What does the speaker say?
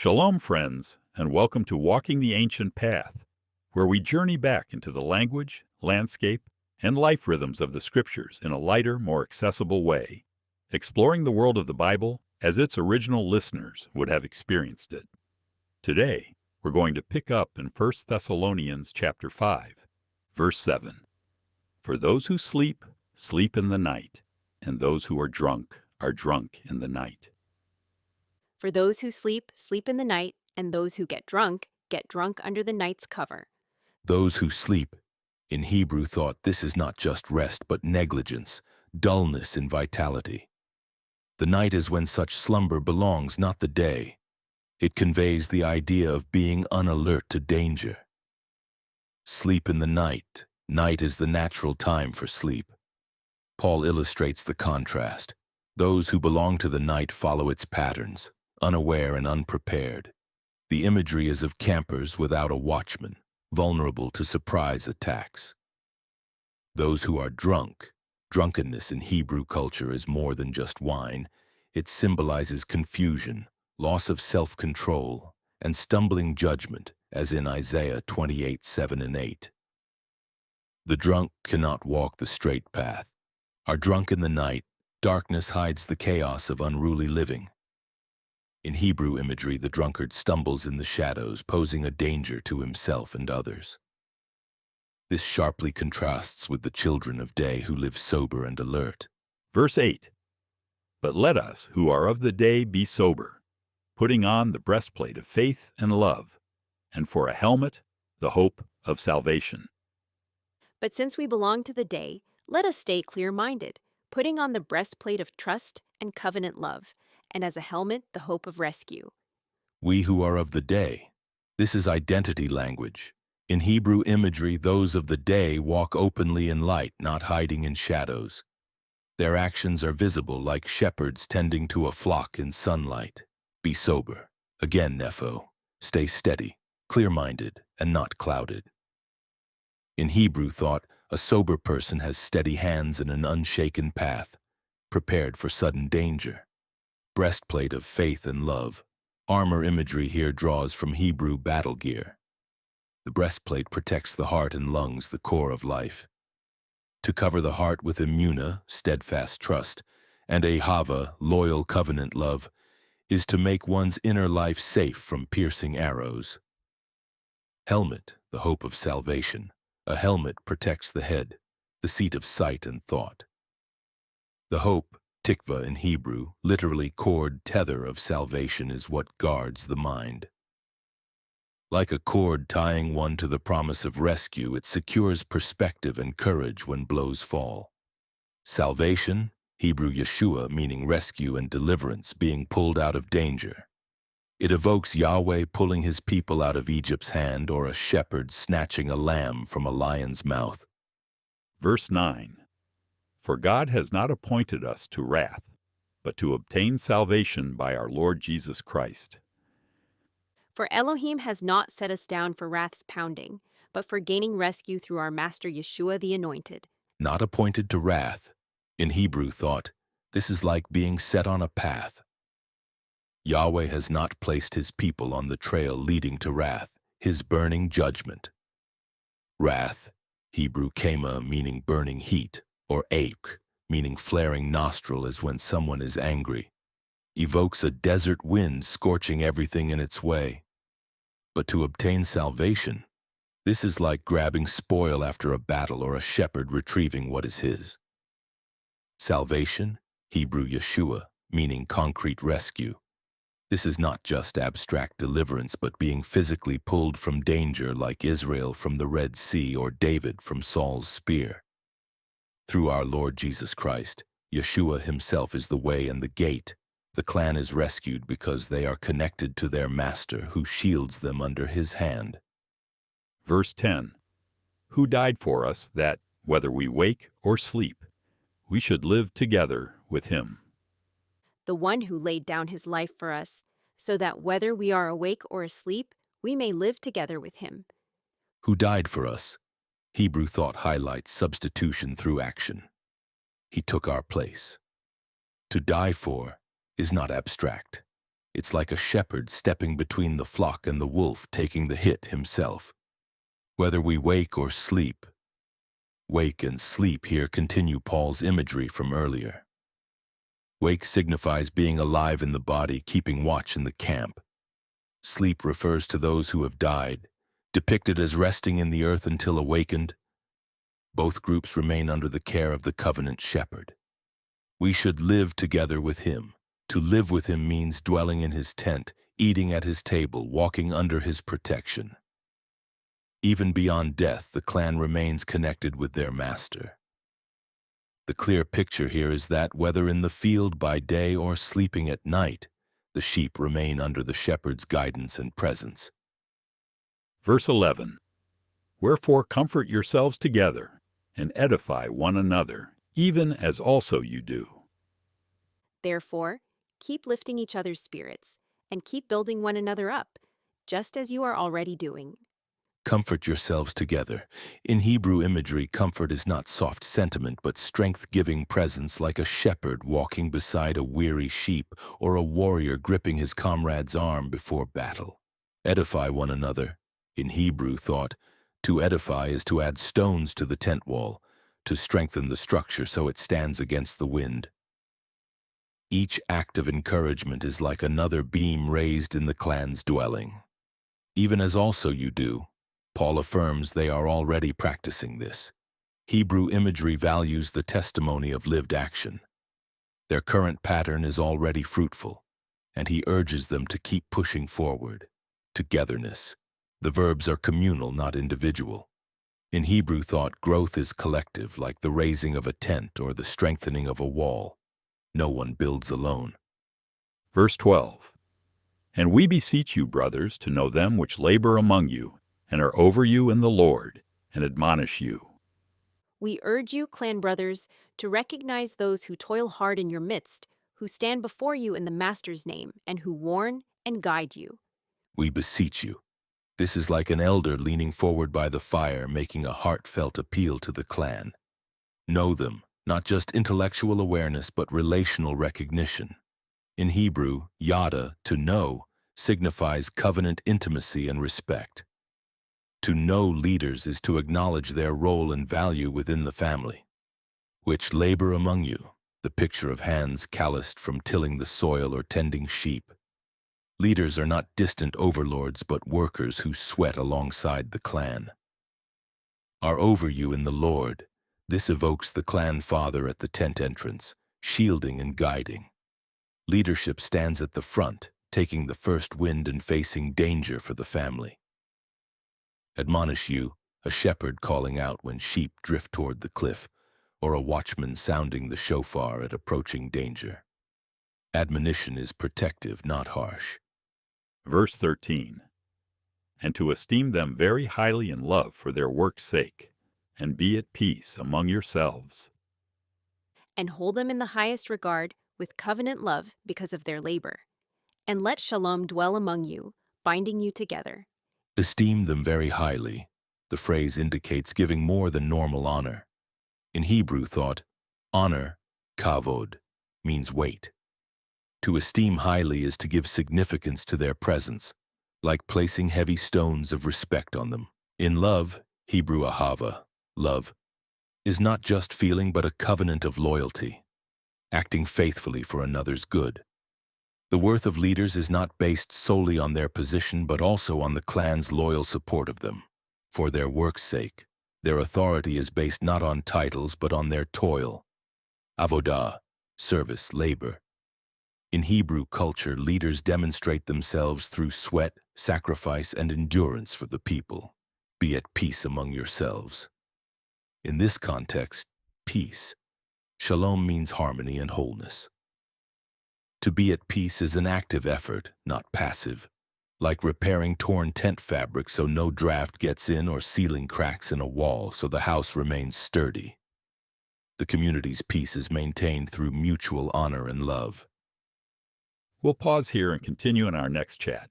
Shalom, friends, and welcome to Walking the Ancient Path, where we journey back into the language, landscape, and life rhythms of the Scriptures in a lighter, more accessible way, exploring the world of the Bible as its original listeners would have experienced it. Today, we're going to pick up in 1 Thessalonians chapter 5, verse 7. For those who sleep, sleep in the night, and those who are drunk in the night. For those who sleep, sleep in the night, and those who get drunk under the night's cover. Those who sleep, in Hebrew thought this is not just rest but negligence, dullness in vitality. The night is when such slumber belongs, not the day. It conveys the idea of being unalert to danger. Sleep in the night. Night is the natural time for sleep. Paul illustrates the contrast. Those who belong to the night follow its patterns, unaware and unprepared. The imagery is of campers without a watchman, vulnerable to surprise attacks. Those who are drunk. Drunkenness in Hebrew culture is more than just wine. It symbolizes confusion, loss of self-control, and stumbling judgment, as in Isaiah 28:7 and 8. The drunk cannot walk the straight path. Are drunk in the night, darkness hides the chaos of unruly living. In Hebrew imagery, the drunkard stumbles in the shadows, posing a danger to himself and others. This sharply contrasts with the children of day who live sober and alert. Verse 8. But let us, who are of the day, be sober, putting on the breastplate of faith and love, and for a helmet, the hope of salvation. But since we belong to the day, let us stay clear-minded, putting on the breastplate of trust and covenant love, and as a helmet, the hope of rescue. We who are of the day. This is identity language. In Hebrew imagery, those of the day walk openly in light, not hiding in shadows. Their actions are visible like shepherds tending to a flock in sunlight. Be sober. Again, Nepho. Stay steady, clear-minded, and not clouded. In Hebrew thought, a sober person has steady hands and an unshaken path, prepared for sudden danger. Breastplate of faith and love. Armor imagery here draws from Hebrew battle gear. The breastplate protects the heart and lungs, the core of life. To cover the heart with imuna, steadfast trust, and ahava, loyal covenant love, is to make one's inner life safe from piercing arrows. Helmet, the hope of salvation. A helmet protects the head, the seat of sight and thought. The hope, tikva in Hebrew, literally cord tether of salvation, is what guards the mind. Like a cord tying one to the promise of rescue, it secures perspective and courage when blows fall. Salvation, Hebrew yeshuah, meaning rescue and deliverance, being pulled out of danger. It evokes Yahweh pulling his people out of Egypt's hand, or a shepherd snatching a lamb from a lion's mouth. Verse 9. For God has not appointed us to wrath, but to obtain salvation by our Lord Jesus Christ. For Elohim has not set us down for wrath's pounding, but for gaining rescue through our Master Yeshua the Anointed. Not appointed to wrath. In Hebrew thought, this is like being set on a path. Yahweh has not placed his people on the trail leading to wrath, his burning judgment. Wrath, Hebrew kema, meaning burning heat, or ache, meaning flaring nostril, as when someone is angry, evokes a desert wind scorching everything in its way. But to obtain salvation, this is like grabbing spoil after a battle or a shepherd retrieving what is his. Salvation, Hebrew yeshuah, meaning concrete rescue. This is not just abstract deliverance, but being physically pulled from danger, like Israel from the Red Sea or David from Saul's spear. Through our Lord Jesus Christ, Yeshua himself is the way and the gate. The clan is rescued because they are connected to their master, who shields them under his hand. Verse 10. Who died for us that, whether we wake or sleep, we should live together with him. The one who laid down his life for us, so that whether we are awake or asleep, we may live together with him. Who died for us. Hebrew thought highlights substitution through action. He took our place. To die for is not abstract. It's like a shepherd stepping between the flock and the wolf taking the hit himself. Whether we wake or sleep, wake and sleep here continue Paul's imagery from earlier. Wake signifies being alive in the body, keeping watch in the camp. Sleep refers to those who have died, depicted as resting in the earth until awakened. Both groups remain under the care of the covenant shepherd. We should live together with him. To live with him means dwelling in his tent, eating at his table, walking under his protection. Even beyond death, the clan remains connected with their master. The clear picture here is that whether in the field by day or sleeping at night, the sheep remain under the shepherd's guidance and presence. Verse 11. Wherefore comfort yourselves together, and edify one another, even as also you do. Therefore, keep lifting each other's spirits, and keep building one another up, just as you are already doing. Comfort yourselves together. In Hebrew imagery, comfort is not soft sentiment, but strength-giving presence, like a shepherd walking beside a weary sheep or a warrior gripping his comrade's arm before battle. Edify one another. In Hebrew thought, to edify is to add stones to the tent wall, to strengthen the structure so it stands against the wind. Each act of encouragement is like another beam raised in the clan's dwelling. Even as also you do, Paul affirms they are already practicing this. Hebrew imagery values the testimony of lived action. Their current pattern is already fruitful, and he urges them to keep pushing forward. Togetherness. The verbs are communal, not individual. In Hebrew thought, growth is collective, like the raising of a tent or the strengthening of a wall. No one builds alone. Verse 12. And we beseech you, brothers, to know them which labor among you, and are over you in the Lord, and admonish you. We urge you, clan brothers, to recognize those who toil hard in your midst, who stand before you in the Master's name, and who warn and guide you. We beseech you. This is like an elder leaning forward by the fire, making a heartfelt appeal to the clan. Know them, not just intellectual awareness, but relational recognition. In Hebrew, yada, to know, signifies covenant intimacy and respect. To know leaders is to acknowledge their role and value within the family. Which labor among you, the picture of hands calloused from tilling the soil or tending sheep. Leaders are not distant overlords, but workers who sweat alongside the clan. Are over you in the Lord. This evokes the clan father at the tent entrance, shielding and guiding. Leadership stands at the front, taking the first wind and facing danger for the family. Admonish you, a shepherd calling out when sheep drift toward the cliff, or a watchman sounding the shofar at approaching danger. Admonition is protective, not harsh. Verse 13. And to esteem them very highly in love for their work's sake, and be at peace among yourselves. And hold them in the highest regard with covenant love because of their labor. And let shalom dwell among you, binding you together. Esteem them very highly. The phrase indicates giving more than normal honor. In Hebrew thought, honor, kavod, means weight. To esteem highly is to give significance to their presence, like placing heavy stones of respect on them. In love, Hebrew ahava, love, is not just feeling but a covenant of loyalty, acting faithfully for another's good. The worth of leaders is not based solely on their position but also on the clan's loyal support of them. For their work's sake, their authority is based not on titles but on their toil. Avodah, service, labor. In Hebrew culture, leaders demonstrate themselves through sweat, sacrifice, and endurance for the people. Be at peace among yourselves. In this context, peace. Shalom means harmony and wholeness. To be at peace is an active effort, not passive, like repairing torn tent fabric so no draft gets in or sealing cracks in a wall so the house remains sturdy. The community's peace is maintained through mutual honor and love. We'll pause here and continue in our next chat.